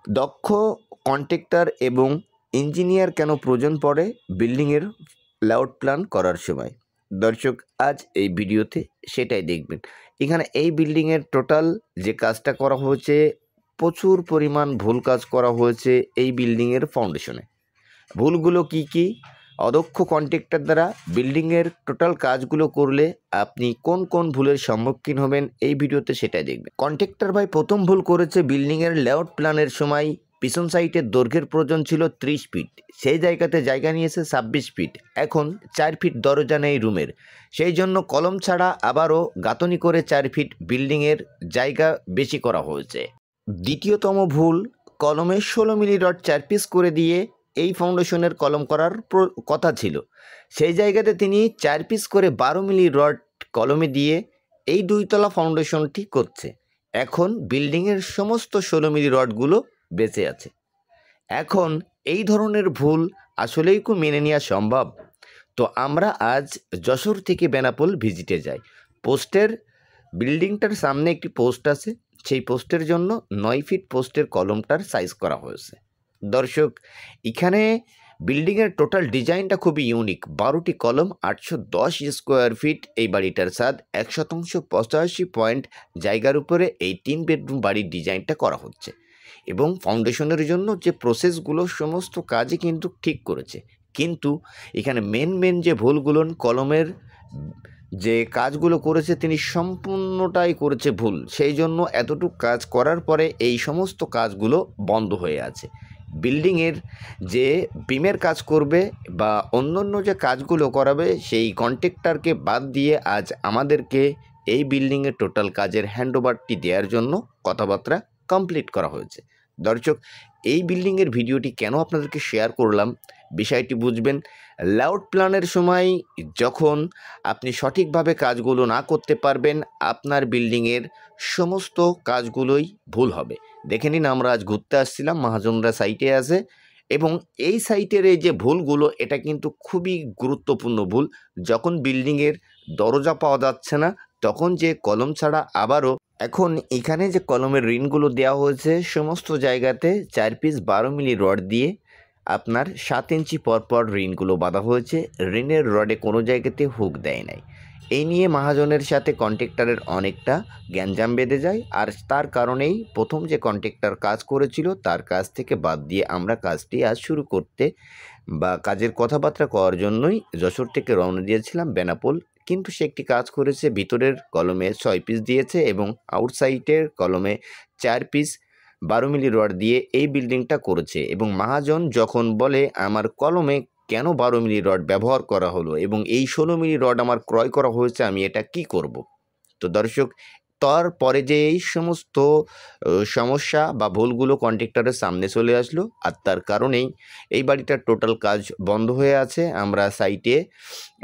দক্ষ কন্ট্রাক্টর এবং ইঞ্জিনিয়ার কেন প্রয়োজন পড়ে বিল্ডিংয়ের লেআউট প্ল্যান করার সময়। দর্শক, আজ এই ভিডিওতে সেটাই দেখবেন। এখানে এই বিল্ডিংয়ের টোটাল যে কাজটা করা হয়েছে, প্রচুর পরিমাণ ভুল কাজ করা হয়েছে এই বিল্ডিংয়ের ফাউন্ডেশনে। ভুলগুলো কি কি? অদক্ষ কন্ট্রাক্টর দ্বারা বিল্ডিংয়ের টোটাল কাজগুলো করলে আপনি কোন কোন ভুলের সম্মুখীন হবেন এই ভিডিওতে সেটাই দেখবেন। কন্ট্রাক্টর ভাই প্রথম ভুল করেছে, বিল্ডিংয়ের লেআউট প্ল্যানের সময় পিছন সাইডের দৈর্ঘ্যের প্রয়োজন ছিল 30 ফিট, সেই জায়গাতে জায়গা নিয়েছে 26 ফিট। এখন 4 ফিট দরজা নেই রুমের, সেই জন্য কলম ছাড়া আবারও গাঁথনি করে 4 ফিট বিল্ডিংয়ের জায়গা বেশি করা হয়েছে। দ্বিতীয়তম ভুল, কলমে 16 মিলি রড 4 পিস করে দিয়ে এই ফাউন্ডেশনের কলম করার কথা ছিল, সেই জায়গাতে তিনি 4 পিস করে 12 মিলি রড কলমে দিয়ে এই দুইতলা ফাউন্ডেশনটি করছে। এখন বিল্ডিংয়ের সমস্ত 16 মিলি রডগুলো বেঁচে আছে। এখন এই ধরনের ভুল আসলেই কি মেনে নেওয়া সম্ভব? তো আমরা আজ যশোর থেকে বেনাপোল ভিজিটে যাই। পোস্টের বিল্ডিংটার সামনে একটি পোস্ট আছে, সেই পোস্টের জন্য 9 ফিট পোস্টের কলমটার সাইজ করা হয়েছে। দর্শক, এখানে বিল্ডিংয়ের টোটাল ডিজাইনটা খুবই ইউনিক। 12টি কলম, 810 স্কোয়ার ফিট এই বাড়িটার ছাদ, 100% 85 পয়েন্ট জায়গার উপরে এই 3 বেডরুম বাড়ির ডিজাইনটা করা হচ্ছে। এবং ফাউন্ডেশনের জন্য যে প্রসেসগুলো সমস্ত কাজই কিন্তু ঠিক করেছে, কিন্তু এখানে মেন যে ভুলগুলো, কলমের যে কাজগুলো করেছে তিনি সম্পূর্ণটাই করেছে ভুল। সেই জন্য এতটুকু কাজ করার পরে এই সমস্ত কাজগুলো বন্ধ হয়ে আছে। বিল্ডিংয়ের যে বিমের কাজ করবে বা অন্য যে কাজগুলো করাবে, সেই কন্ট্রাক্টরকে বাদ দিয়ে আজ আমাদেরকে এই বিল্ডিংয়ের টোটাল কাজের হ্যান্ডওভারটি দেওয়ার জন্য কথাবার্তা কমপ্লিট করা হয়েছে। দর্শক, এই বিল্ডিংয়ের ভিডিওটি কেন আপনাদেরকে শেয়ার করলাম, বিষয়টি বুঝবেন। লেআউট প্ল্যানের সময় যখন আপনি সঠিকভাবে কাজগুলো না করতে পারবেন, আপনার বিল্ডিংয়ের সমস্ত কাজগুলোই ভুল হবে। দেখে নিন, আমরা আজ ঘুরতে আসছিলাম, মহাজনরা সাইটে আছে, এবং এই সাইটের এই যে ভুলগুলো, এটা কিন্তু খুবই গুরুত্বপূর্ণ ভুল। যখন বিল্ডিংয়ের দরজা পাওয়া যাচ্ছে না, তখন যে কলম ছাড়া আবারও এখন এখানে যে কলমের রিনগুলো দেওয়া হয়েছে, সমস্ত জায়গাতে 4 পিস 12 মিলি রড দিয়ে আপনার 7 ইঞ্চি পরপর রিনগুলো বাঁধা হয়েছে। রিনের রডে কোনো জায়গাতে হুক দেয় নাই। এই নিয়ে মহাজনের সাথে কন্ট্রাক্টরের অনেকটা গ্যাঞ্জাম বেঁধে যায়, আর তার কারণেই প্রথম যে কন্ট্রাক্টর কাজ করেছিল তার কাজ থেকে বাদ দিয়ে আমরা কাজটি আজ শুরু করতে বা কাজের কথাবার্তা করার জন্যই যশোর থেকে রওনা দিয়েছিলাম বেনাপোল। কিন্তু সে একটি কাজ করেছে, ভিতরের কলমে 6 পিস দিয়েছে এবং আউটসাইডের কলমে 4 পিস 12 মিলি রড দিয়ে এই বিল্ডিংটা করেছে। এবং মহাজন যখন বলে আমার কলমে কেন 12 মিলি রড ব্যবহার করা হলো এবং এই 16 মিলি রড আমার ক্রয় করা হয়েছে, আমি এটা কি করব? তো দর্শক, তারপরে যে এই সমস্ত সমস্যা বা ভুলগুলো কন্ট্রাক্টরের সামনে চলে আসলো, আর তার কারণেই এই বাড়িটার টোটাল কাজ বন্ধ হয়ে আছে। আমরা সাইটে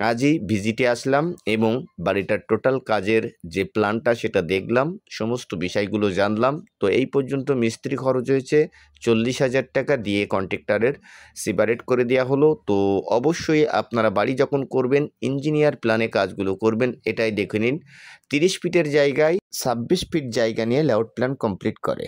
আজই ভিজিটে আসলাম এবং বাড়িটার টোটাল কাজের যে প্ল্যানটা সেটা দেখলাম, সমস্ত বিষয়গুলো জানলাম। তো এই পর্যন্ত মিস্ত্রি খরচ হয়েছে 40,000 টাকা, দিয়ে কন্ট্রাক্টরের সেপারেট করে দেওয়া হলো। তো অবশ্যই আপনারা বাড়ি যখন করবেন, ইঞ্জিনিয়ার প্ল্যানে কাজগুলো করবেন, এটাই দেখে নিন। 30 ফিটের জায়গায় 26 ফিট জায়গা নিয়ে লেআউট প্ল্যান কমপ্লিট করে।